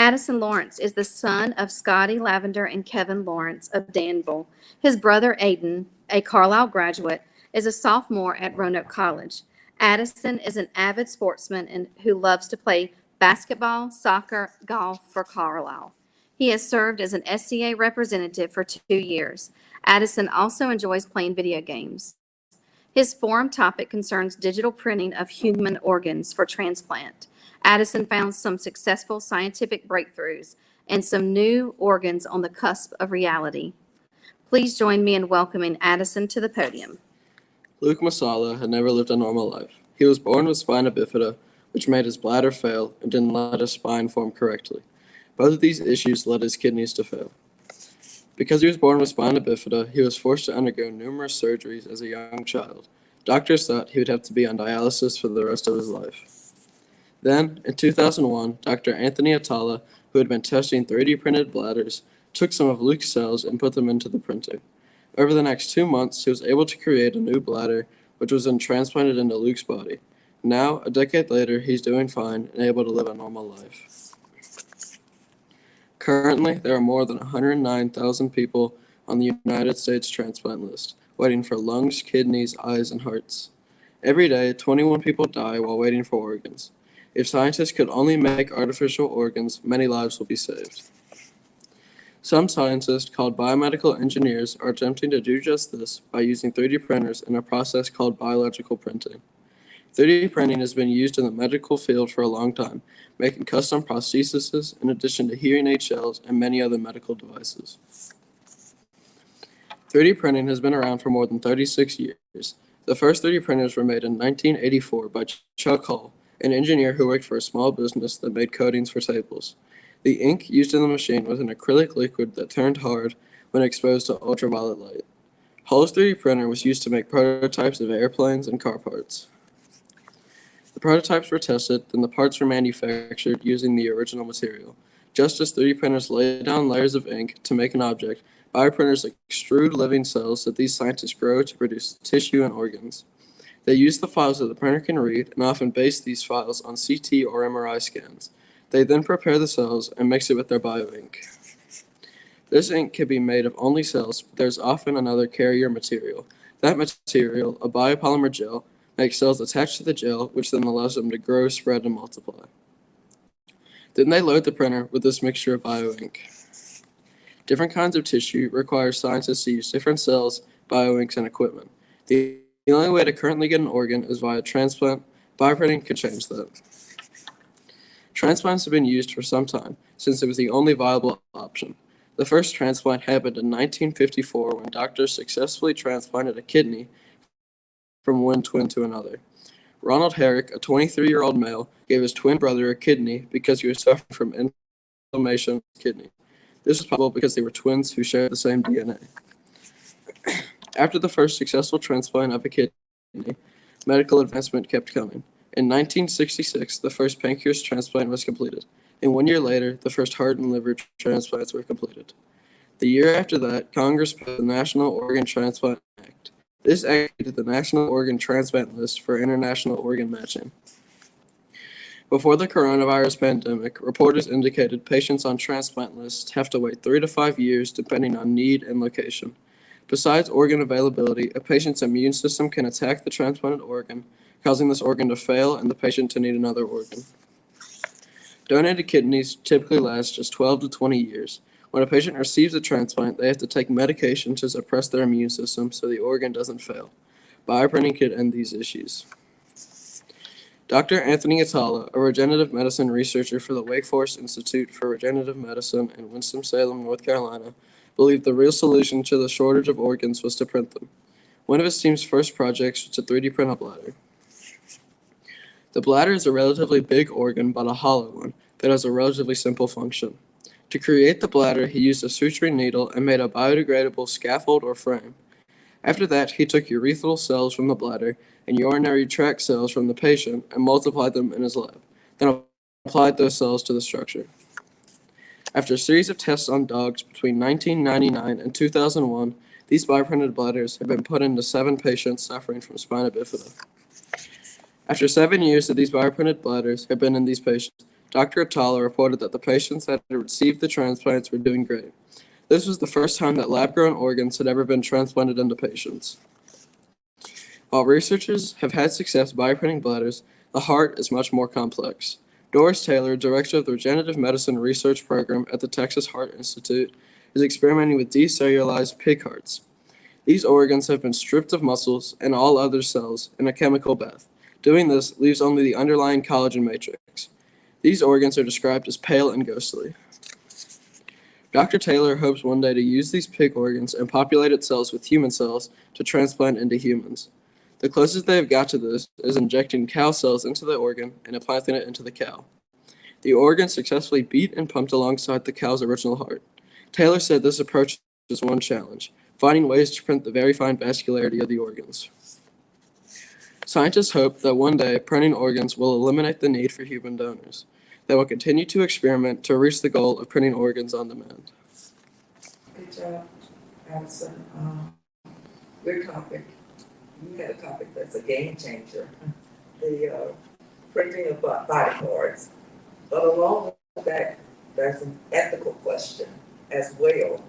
Addison Lawrence is the son of Scotty Lavender and Kevin Lawrence of Danville. His brother Aiden, a Carlisle graduate, is a sophomore at Roanoke College. Addison is an avid sportsman and who loves to play basketball, soccer, golf for Carlisle. He has served as an SCA representative for 2 years. Addison also enjoys playing video games. His forum topic concerns digital printing of human organs for transplant. Addison found some successful scientific breakthroughs and some new organs on the cusp of reality. Please join me in welcoming Addison to the podium. Luke Masala had never lived a normal life. He was born with spina bifida, which made his bladder fail and didn't let his spine form correctly. Both of these issues led his kidneys to fail. Because he was born with spina bifida, he was forced to undergo numerous surgeries as a young child. Doctors thought he would have to be on dialysis for the rest of his life. Then, in 2001, Dr. Anthony Atala, who had been testing 3D printed bladders, took some of Luke's cells and put them into the printer. Over the next 2 months, he was able to create a new bladder, which was then transplanted into Luke's body. Now, a decade later, he's doing fine and able to live a normal life. Currently, there are more than 109,000 people on the United States transplant list, waiting for lungs, kidneys, eyes, and hearts. Every day, 21 people die while waiting for organs. If scientists could only make artificial organs, many lives will be saved. Some scientists, called biomedical engineers, are attempting to do just this by using 3D printers in a process called biological printing. 3D printing has been used in the medical field for a long time, making custom prostheses in addition to hearing aid shells and many other medical devices. 3D printing has been around for more than 36 years. The first 3D printers were made in 1984 by Chuck Hull, an engineer who worked for a small business that made coatings for tables. The ink used in the machine was an acrylic liquid that turned hard when exposed to ultraviolet light. Hull's 3D printer was used to make prototypes of airplanes and car parts. The prototypes were tested, then the parts were manufactured using the original material. Just as 3D printers lay down layers of ink to make an object, bioprinters extrude living cells that these scientists grow to produce tissue and organs. They use the files that the printer can read and often base these files on CT or MRI scans. They then prepare the cells and mix it with their bioink. This ink can be made of only cells, but there's often another carrier material. That material, a biopolymer gel, makes cells attached to the gel, which then allows them to grow, spread, and multiply. Then they load the printer with this mixture of bioink. Different kinds of tissue require scientists to use different cells, bioinks, and equipment. The only way to currently get an organ is via transplant. Bioprinting could change that. Transplants have been used for some time, since it was the only viable option. The first transplant happened in 1954 when doctors successfully transplanted a kidney from one twin to another. Ronald Herrick, a 23-year-old male, gave his twin brother a kidney because he was suffering from inflammation of his kidney. This was possible because they were twins who shared the same DNA. After the first successful transplant of a kidney, medical advancement kept coming. In 1966, the first pancreas transplant was completed, and 1 year later, the first heart and liver transplants were completed. The year after that, Congress passed the National Organ Transplant Act. This act created the National Organ Transplant List for international organ matching. Before the coronavirus pandemic, reporters indicated patients on transplant lists have to wait 3 to 5 years depending on need and location. Besides organ availability, a patient's immune system can attack the transplanted organ, causing this organ to fail and the patient to need another organ. Donated kidneys typically last just 12 to 20 years. When a patient receives a transplant, they have to take medication to suppress their immune system so the organ doesn't fail. Bioprinting could end these issues. Dr. Anthony Atala, a regenerative medicine researcher for the Wake Forest Institute for Regenerative Medicine in Winston-Salem, North Carolina, believed the real solution to the shortage of organs was to print them. One of his team's first projects was to 3D print a bladder. The bladder is a relatively big organ, but a hollow one, that has a relatively simple function. To create the bladder, he used a suturing needle and made a biodegradable scaffold or frame. After that, he took urethral cells from the bladder and urinary tract cells from the patient and multiplied them in his lab, then applied those cells to the structure. After a series of tests on dogs between 1999 and 2001, these bioprinted bladders have been put into 7 patients suffering from spina bifida. After 7 years that these bioprinted bladders have been in these patients, Dr. Atala reported that the patients that had received the transplants were doing great. This was the first time that lab-grown organs had ever been transplanted into patients. While researchers have had success bioprinting bladders, the heart is much more complex. Doris Taylor, director of the Regenerative Medicine Research Program at the Texas Heart Institute, is experimenting with decellularized pig hearts. These organs have been stripped of muscles and all other cells in a chemical bath. Doing this leaves only the underlying collagen matrix. These organs are described as pale and ghostly. Dr. Taylor hopes one day to use these pig organs and populated cells with human cells to transplant into humans. The closest they have got to this is injecting cow cells into the organ and implanting it into the cow. The organ successfully beat and pumped alongside the cow's original heart. Taylor said this approach is one challenge, finding ways to print the very fine vascularity of the organs. Scientists hope that one day printing organs will eliminate the need for human donors. They will continue to experiment to reach the goal of printing organs on demand. Good job, Addison. Good topic. You had a topic that's a game changer, the printing of body parts. But along with that, there's an ethical question as well.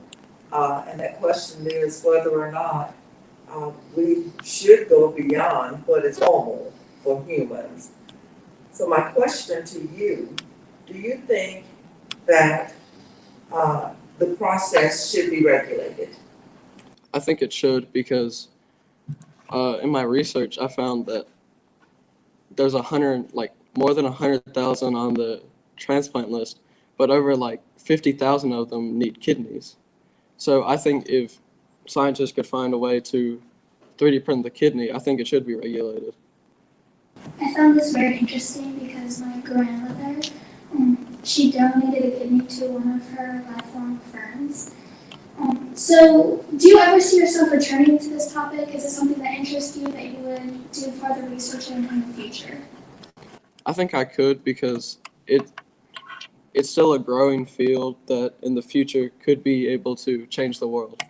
And that question is whether or not we should go beyond what is normal for humans. So my question to you, do you think that the process should be regulated? I think it should because in my research, I found that there's more than 100,000 on the transplant list, but over 50,000 of them need kidneys. So I think if scientists could find a way to 3D print the kidney, I think it should be regulated. I found this very interesting because my grandmother, she donated a kidney to one of her lifelong friends. So do you ever see yourself returning to this topic? Is it something that interests you that you would do further research in the future? I think I could because it's still a growing field that in the future could be able to change the world.